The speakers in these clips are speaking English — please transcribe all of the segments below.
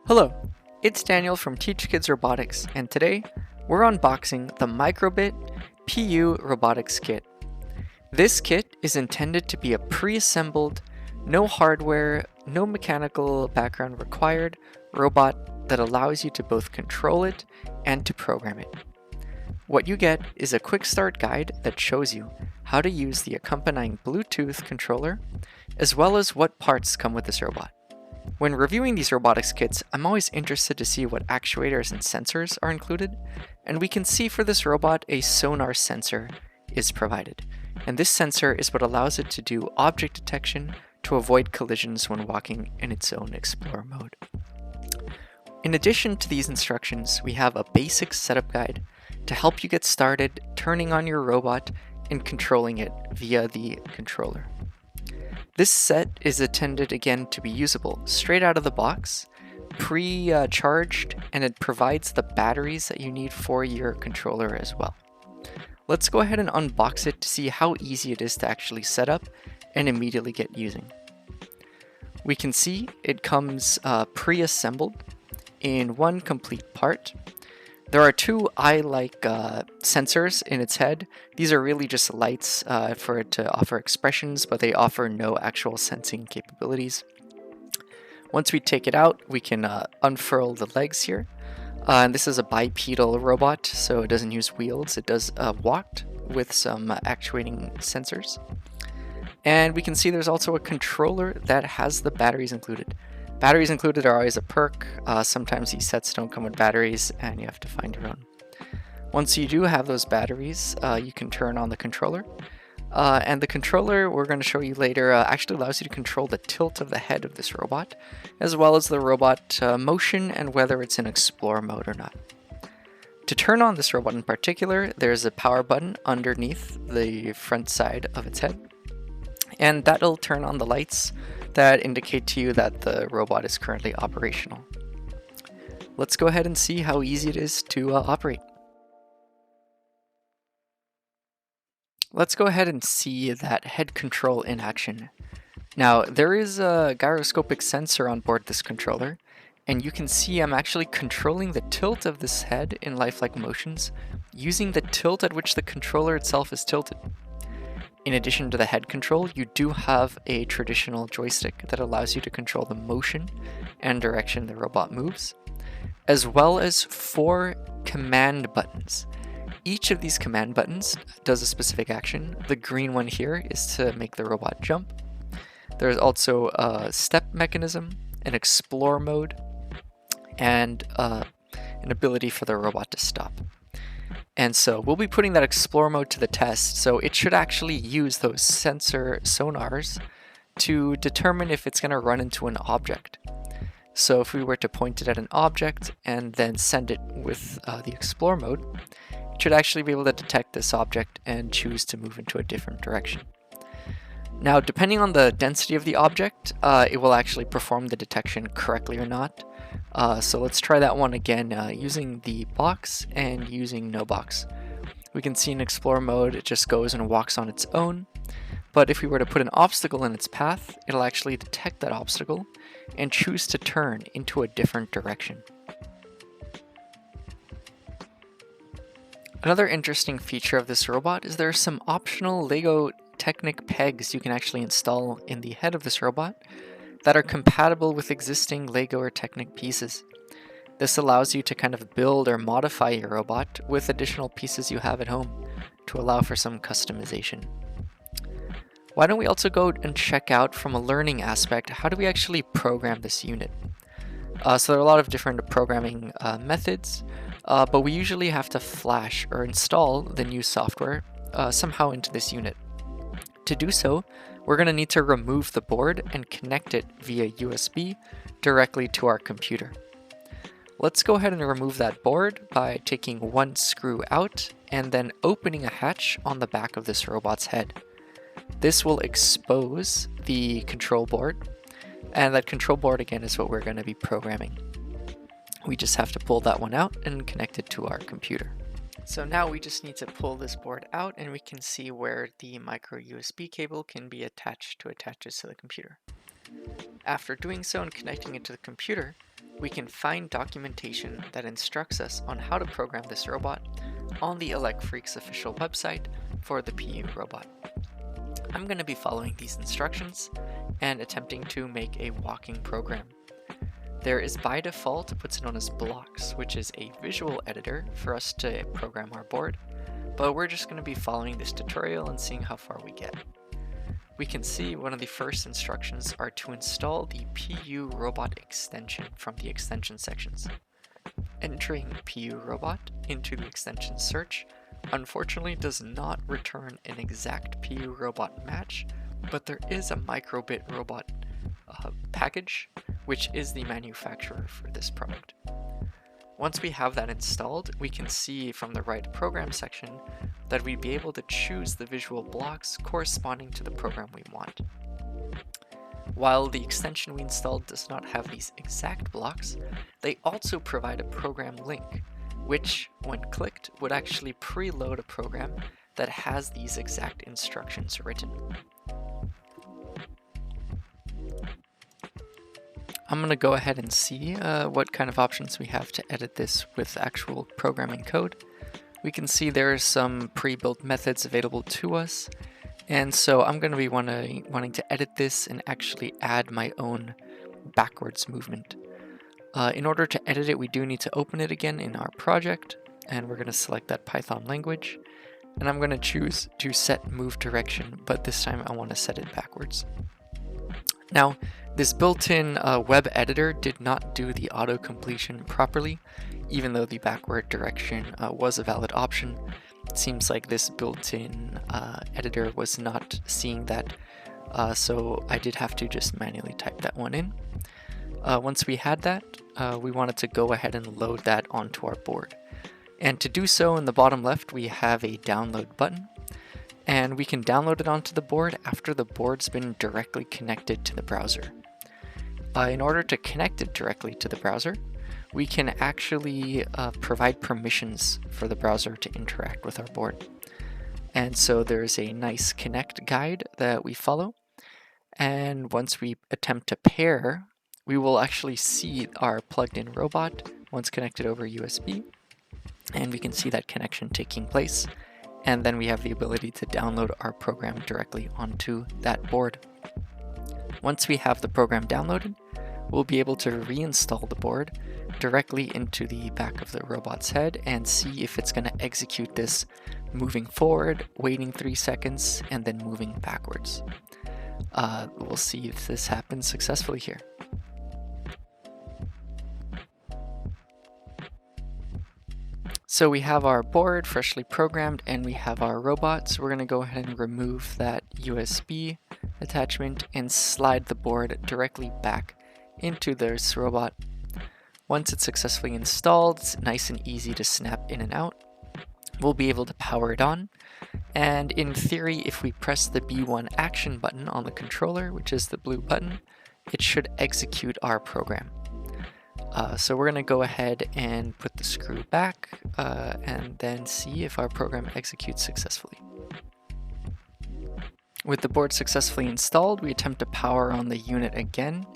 Hello, it's Daniel from Teach Kids Robotics, and today we're unboxing the Microbit PU Robotics Kit. This kit is intended to be a pre-assembled, no hardware, no mechanical background required robot that allows you to both control it and to program it. What you get is a quick start guide that shows you how to use the accompanying Bluetooth controller, as well as what parts come with this robot. When reviewing these robotics kits, I'm always interested to see what actuators and sensors are included, and we can see for this robot a sonar sensor is provided. And this sensor is what allows it to do object detection to avoid collisions when walking in its own Explorer mode. In addition to these instructions, we have a basic setup guide to help you get started turning on your robot and controlling it via the controller. This set is intended again to be usable straight out of the box, pre-charged, and it provides the batteries that you need for your controller as well. Let's go ahead and unbox it to see how easy it is to actually set up and immediately get using. We can see it comes pre-assembled in one complete part. There are two eye-like sensors in its head. These are really just lights for it to offer expressions, but they offer no actual sensing capabilities. Once we take it out, we can unfurl the legs here. And this is a bipedal robot, so it doesn't use wheels. It does walk with some actuating sensors. And we can see there's also a controller that has the batteries included. Batteries included are always a perk. Sometimes these sets don't come with batteries and you have to find your own. Once you do have those batteries, you can turn on the controller. And the controller, we're going to show you later, actually allows you to control the tilt of the head of this robot, as well as the robot motion and whether it's in Explorer mode or not. To turn on this robot in particular, there's a power button underneath the front side of its head. And that'll turn on the lights that indicate to you that the robot is currently operational. Let's go ahead and see how easy it is to operate. Let's go ahead and see that head control in action. Now, there is a gyroscopic sensor on board this controller, and you can see I'm actually controlling the tilt of this head in lifelike motions using the tilt at which the controller itself is tilted. In addition to the head control, you do have a traditional joystick that allows you to control the motion and direction the robot moves, as well as 4 command buttons. Each of these command buttons does a specific action. The green one here is to make the robot jump. There's also a step mechanism, an explore mode, and an ability for the robot to stop. And so we'll be putting that explore mode to the test, so it should actually use those sensor sonars to determine if it's going to run into an object. So if we were to point it at an object and then send it with the explore mode, it should actually be able to detect this object and choose to move into a different direction. Now, depending on the density of the object, it will actually perform the detection correctly or not. So let's try that one again using the box and using no box. We can see in Explore mode it just goes and walks on its own, but if we were to put an obstacle in its path, it'll actually detect that obstacle and choose to turn into a different direction. Another interesting feature of this robot is there are some optional LEGO Technic pegs you can actually install in the head of this robot that are compatible with existing LEGO or Technic pieces. This allows you to kind of build or modify your robot with additional pieces you have at home to allow for some customization. Why don't we also go and check out from a learning aspect, how do we actually program this unit? So there are a lot of different programming methods, but we usually have to flash or install the new software somehow into this unit. To do so, we're going to need to remove the board and connect it via USB directly to our computer. Let's go ahead and remove that board by taking one screw out and then opening a hatch on the back of this robot's head. This will expose the control board, and that control board again is what we're going to be programming. We just have to pull that one out and connect it to our computer. So now we just need to pull this board out and we can see where the micro USB cable can be attached to attaches to the computer. After doing so and connecting it to the computer, we can find documentation that instructs us on how to program this robot on the ElecFreaks official website for the PU robot. I'm going to be following these instructions and attempting to make a walking program. There is by default what's known as Blocks, which is a visual editor for us to program our board, but we're just going to be following this tutorial and seeing how far we get. We can see one of the first instructions are to install the PU robot extension from the extension sections. Entering PU robot into the extension search unfortunately does not return an exact PU robot match, but there is a microbit robot package, which is the manufacturer for this product. Once we have that installed, we can see from the right program section that we'd be able to choose the visual blocks corresponding to the program we want. While the extension we installed does not have these exact blocks, they also provide a program link, which, when clicked, would actually preload a program that has these exact instructions written. I'm going to go ahead and see what kind of options we have to edit this with actual programming code. We can see there are some pre-built methods available to us, and so I'm going to be wanting to edit this and actually add my own backwards movement. In order to edit it, we do need to open it again in our project, and we're going to select that Python language, and I'm going to choose to set move direction, but this time I want to set it backwards. Now, this built-in web editor did not do the auto-completion properly, even though the backward direction was a valid option. It seems like this built-in editor was not seeing that, so I did have to just manually type that one in. Once we had that, we wanted to go ahead and load that onto our board. And to do so, in the bottom left, we have a download button. And we can download it onto the board after the board's been directly connected to the browser. In order to connect it directly to the browser, we can actually provide permissions for the browser to interact with our board. And so there's a nice connect guide that we follow. And once we attempt to pair, we will actually see our plugged-in robot once connected over USB. And we can see that connection taking place. And then we have the ability to download our program directly onto that board. Once we have the program downloaded, we'll be able to reinstall the board directly into the back of the robot's head and see if it's going to execute this moving forward, waiting 3 seconds, and then moving backwards. We'll see if this happens successfully here. So we have our board freshly programmed and we have our robot. So we're going to go ahead and remove that USB attachment and slide the board directly back into this robot. Once it's successfully installed, it's nice and easy to snap in and out. We'll be able to power it on. And in theory, if we press the B1 action button on the controller, which is the blue button, it should execute our program. So we're going to go ahead and put the screw back and then see if our program executes successfully. With the board successfully installed, we attempt to power on the unit again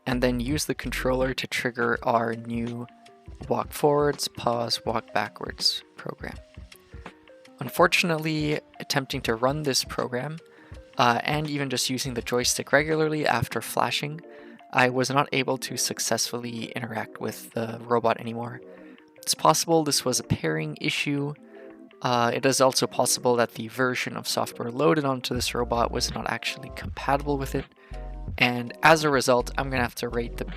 and then use the controller to trigger our new walk forwards, pause, walk backwards program. Unfortunately, attempting to run this program and even just using the joystick regularly after flashing, I was not able to successfully interact with the robot anymore. It's possible this was a pairing issue. It is also possible that the version of software loaded onto this robot was not actually compatible with it. And as a result, I'm going to have to rate the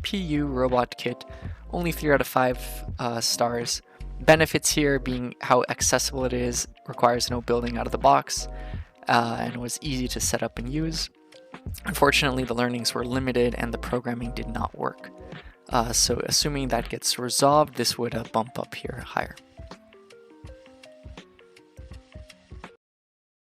PU robot kit only 3 out of 5 stars. Benefits here being how accessible it is, requires no building out of the box, and was easy to set up and use. Unfortunately, the learnings were limited and the programming did not work. So assuming that gets resolved, this would bump up here higher.